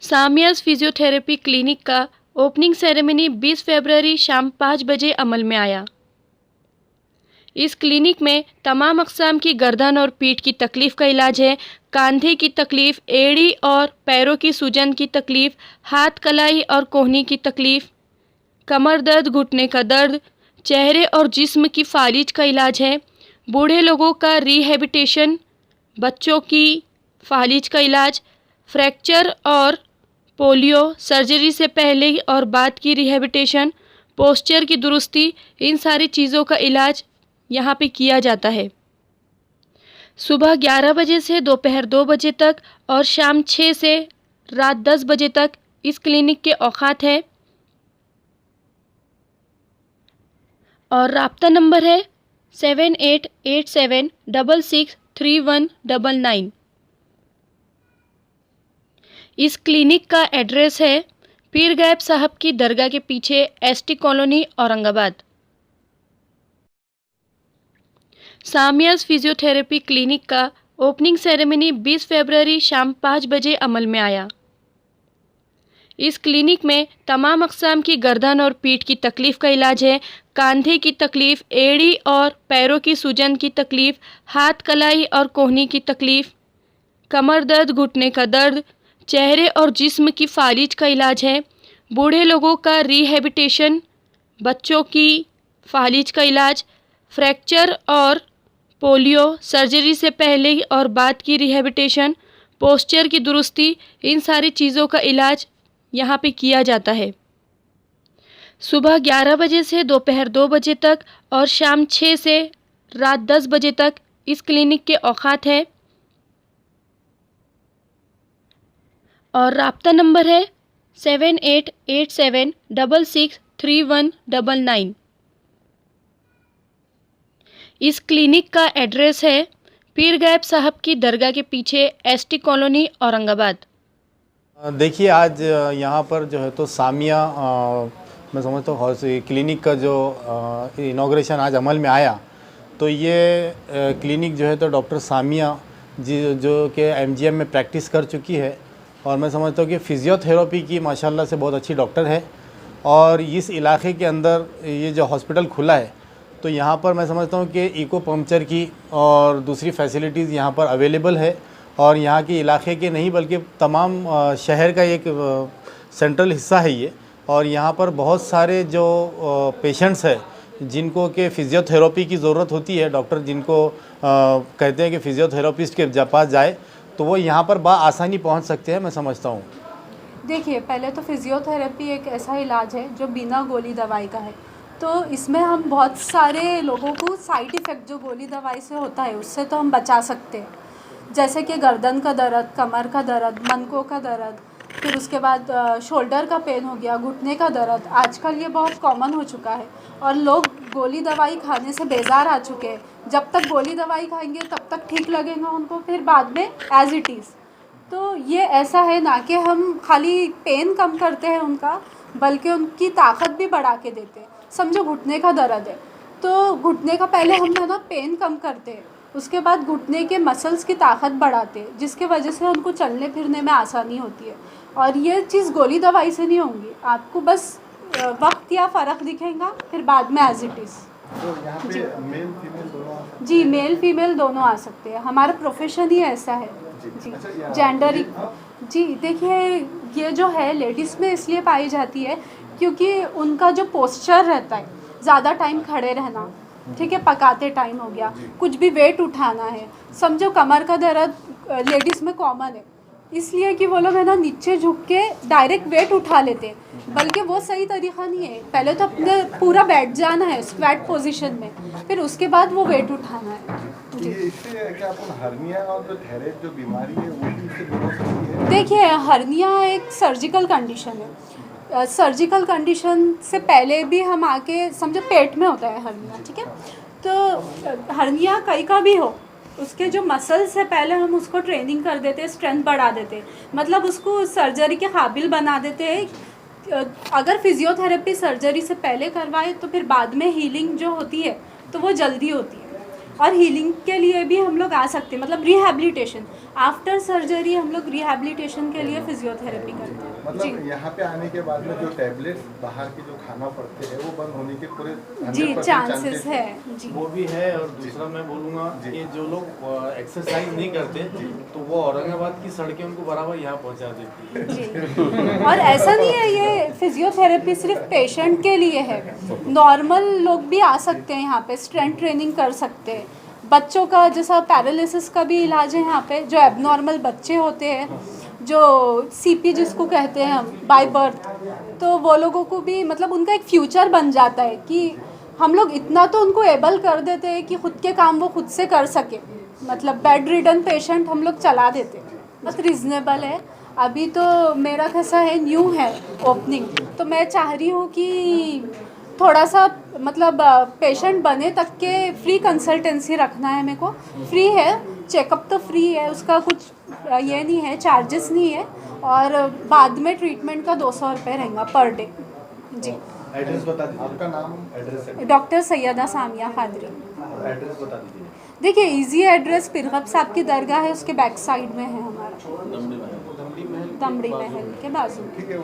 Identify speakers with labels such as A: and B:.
A: सामियास physiotherapy clinic का opening ceremony 20 फरवरी शाम 5 बजे अमल में आया। इस क्लिनिक में तमाम अक़साम की गर्दन और पीठ की तकलीफ़ का इलाज है। कंधे की तकलीफ़, एड़ी और पैरों की सूजन की तकलीफ़, हाथ कलाई और कोहनी की तकलीफ़, कमर दर्द, घुटने का दर्द, चेहरे और जिस्म की फालिज का इलाज है। बूढ़े लोगों का रिहैबिलिटेशन, बच्चों की फालिज का इलाज, फ्रैक्चर और पोलियो, सर्जरी से पहले और बाद की रिहैबिलिटेशन, पोस्चर की दुरुस्ती, इन सारी चीज़ों का इलाज यहाँ पे किया जाता है। सुबह 11 बजे से दोपहर 2 बजे तक और शाम 6 से रात 10 बजे तक इस क्लिनिक के औकात हैं। और राब्ता नंबर है 7887663199। इस क्लिनिक का एड्रेस है पीर गायब साहब की दरगाह के पीछे, एसटी कॉलोनी, औरंगाबाद। सामियास फिजियोथेरेपी क्लिनिक का ओपनिंग सेरेमनी 20 फरवरी शाम 5 बजे अमल में आया। इस क्लिनिक में तमाम अक़साम की गर्दन और पीठ की तकलीफ़ का इलाज है। कंधे की तकलीफ़, एड़ी और पैरों की सूजन की तकलीफ़, हाथ कलाई और कोहनी की तकलीफ़, कमर दर्द, घुटने का दर्द, चेहरे और जिस्म की फालिज का इलाज है। बूढ़े लोगों का रिहैबिलिटेशन, बच्चों की फालिज का इलाज, फ्रैक्चर और पोलियो, सर्जरी से पहले और बाद की रिहैबिलिटेशन, पोस्चर की दुरुस्ती, इन सारी चीज़ों का इलाज यहाँ पे किया जाता है। सुबह 11 बजे से दोपहर 2 बजे तक और शाम 6 से रात 10 बजे तक इस क्लिनिक के औकात हैं। और राब्ता नंबर है 7887663199। इस क्लिनिक का एड्रेस है पीर गायब साहब की दरगाह के पीछे, एसटी कॉलोनी, औरंगाबाद।
B: देखिए, आज यहाँ पर जो है तो सामिया मैं समझता हूँ क्लिनिक का जो इनॉग्रेशन आज अमल में आया, तो ये क्लिनिक जो है तो डॉक्टर सामिया जी जो कि एमजीएम में प्रैक्टिस कर चुकी है, और मैं समझता हूँ कि फ़िज़ियोथेरेपी की माशाल्लाह से बहुत अच्छी डॉक्टर है। और इस इलाके के अंदर ये जो हॉस्पिटल खुला है, तो यहाँ पर मैं समझता हूँ कि इको पंक्चर की और दूसरी फैसिलिटीज़ यहाँ पर अवेलेबल है। और यहाँ के इलाके के नहीं बल्कि तमाम शहर का एक सेंट्रल हिस्सा है ये। और यहाँ पर बहुत सारे जो पेशेंट्स हैं जिनको कि फ़िज़ियोथेरेपी की ज़रूरत होती है, डॉक्टर जिनको कहते हैं कि फ़िज़ियोथेरेपिस्ट के पास जाए, तो वो यहाँ पर आसानी पहुँच सकते हैं, मैं समझता हूँ।
C: देखिए, पहले तो फ़िज़ियोथेरेपी एक ऐसा इलाज है जो बिना गोली दवाई का है। तो इसमें हम बहुत सारे लोगों को साइड इफ़ेक्ट जो गोली दवाई से होता है उससे तो हम बचा सकते हैं, जैसे कि गर्दन का दर्द, कमर का दर्द, मनकों का दर्द, फिर उसके बाद शोल्डर का पेन हो गया, घुटने का दर्द। आजकल ये बहुत कॉमन हो चुका है और लोग गोली दवाई खाने से बेजार आ चुके हैं। जब तक गोली दवाई खाएंगे तब तक ठीक लगेगा उनको, फिर बाद में एज़ इट इज़। तो ये ऐसा है ना कि हम खाली पेन कम करते हैं उनका, बल्कि उनकी ताकत भी बढ़ा के देते हैं। समझो घुटने का दर्द है, तो घुटने का पहले हम है ना पेन कम करते हैं, उसके बाद घुटने के मसल्स की ताकत बढ़ाते हैं, जिसके वजह से उनको चलने फिरने में आसानी होती है। और ये चीज़ गोली दवाई से नहीं होंगी, आपको बस वक्त या फ़र्क दिखेगा, फिर बाद में एज इट इज़। जी, जी, मेल फीमेल दोनों आ सकते हैं, हमारा प्रोफेशन ही ऐसा है। जी, जेंडर जी, देखिए, ये जो है लेडीज़ में इसलिए पाई जाती है क्योंकि उनका जो पोस्चर रहता है, ज़्यादा टाइम खड़े रहना, ठीक है, पकाते टाइम हो गया, कुछ भी वेट उठाना है, समझो कमर का दर्द लेडीज़ में कॉमन है, इसलिए कि वो लोग है ना नीचे झुक के डायरेक्ट वेट उठा लेते हैं, बल्कि वो सही तरीक़ा नहीं है। पहले तो अपने पूरा बैठ जाना है स्क्वैट पोजीशन में, फिर उसके बाद वो वेट उठाना है। जी,
D: हर्निया और जो थैरेज जो बीमारी है वो भी इससे जुड़ सकती है।
C: देखिए, हर्निया एक सर्जिकल कंडीशन है। सर्जिकल कंडीशन से पहले भी हम आके समझो पेट में होता है हर्निया, ठीक है, तो हर्निया कहीं का भी हो, उसके जो मसल्स से पहले हम उसको ट्रेनिंग कर देते हैं, स्ट्रेंथ बढ़ा देते हैं, मतलब उसको सर्जरी के काबिल बना देते हैं। अगर फिजियोथेरेपी सर्जरी से पहले करवाए तो फिर बाद में हीलिंग जो होती है तो वो जल्दी होती है। और हीलिंग के लिए भी हम लोग आ सकते हैं, मतलब रिहैबिलिटेशन आफ्टर सर्जरी हम लोग रिहैबिलिटेशन के लिए फिजियोथेरेपी करते हैं।
D: मतलब यहाँ पे आने के बाद में जो टैबलेट्स बाहर के जो खाना पड़ते हैं वो बंद होने के पूरे
C: जी
D: 100%
C: चांसेस है जी।
B: वो भी है। और दूसरा मैं बोलूँगा कि जो लोग एक्सरसाइज नहीं करते तो वो औरंगाबाद की सड़कें उनको बराबर यहाँ पहुँचा देती है।
C: जी और ऐसा नहीं है ये फिजियोथेरेपी सिर्फ पेशेंट के लिए है, नॉर्मल लोग भी आ सकते हैं यहाँ पे, स्ट्रेंथ ट्रेनिंग कर सकते हैं। बच्चों का जैसा पैरालिसिस का भी इलाज है यहाँ पे, जो एबनॉर्मल बच्चे होते हैं, जो सीपी जिसको कहते हैं हम बाय बर्थ, तो वो लोगों को भी मतलब उनका एक फ्यूचर बन जाता है कि हम लोग इतना तो उनको एबल कर देते हैं कि खुद के काम वो खुद से कर सके। मतलब बेड रिडन पेशेंट हम लोग चला देते हैं, बस रीज़नेबल है। अभी तो मेरा कैसा है, न्यू है ओपनिंग, तो मैं चाह रही हूँ कि थोड़ा सा मतलब पेशेंट बने तक के फ्री कंसल्टेंसी रखना है मेरे को। फ्री है, चेकअप तो फ्री है, उसका कुछ ये नहीं है, चार्जेस नहीं है। और बाद में ट्रीटमेंट का 200 रुपये रहेगा पर डे। जी
D: एड्रेस बता दीजिए, आपका नाम एड्रेस है।
C: डॉक्टर सैयदा सामिया खादरी।
D: एड्रेस बता दीजिए।
C: देखिए इजी एड्रेस पिरगप साहब की दरगाह है, उसके बैक साइड में है हमारा, दमड़ी महल के बाजू।
D: ठीक है।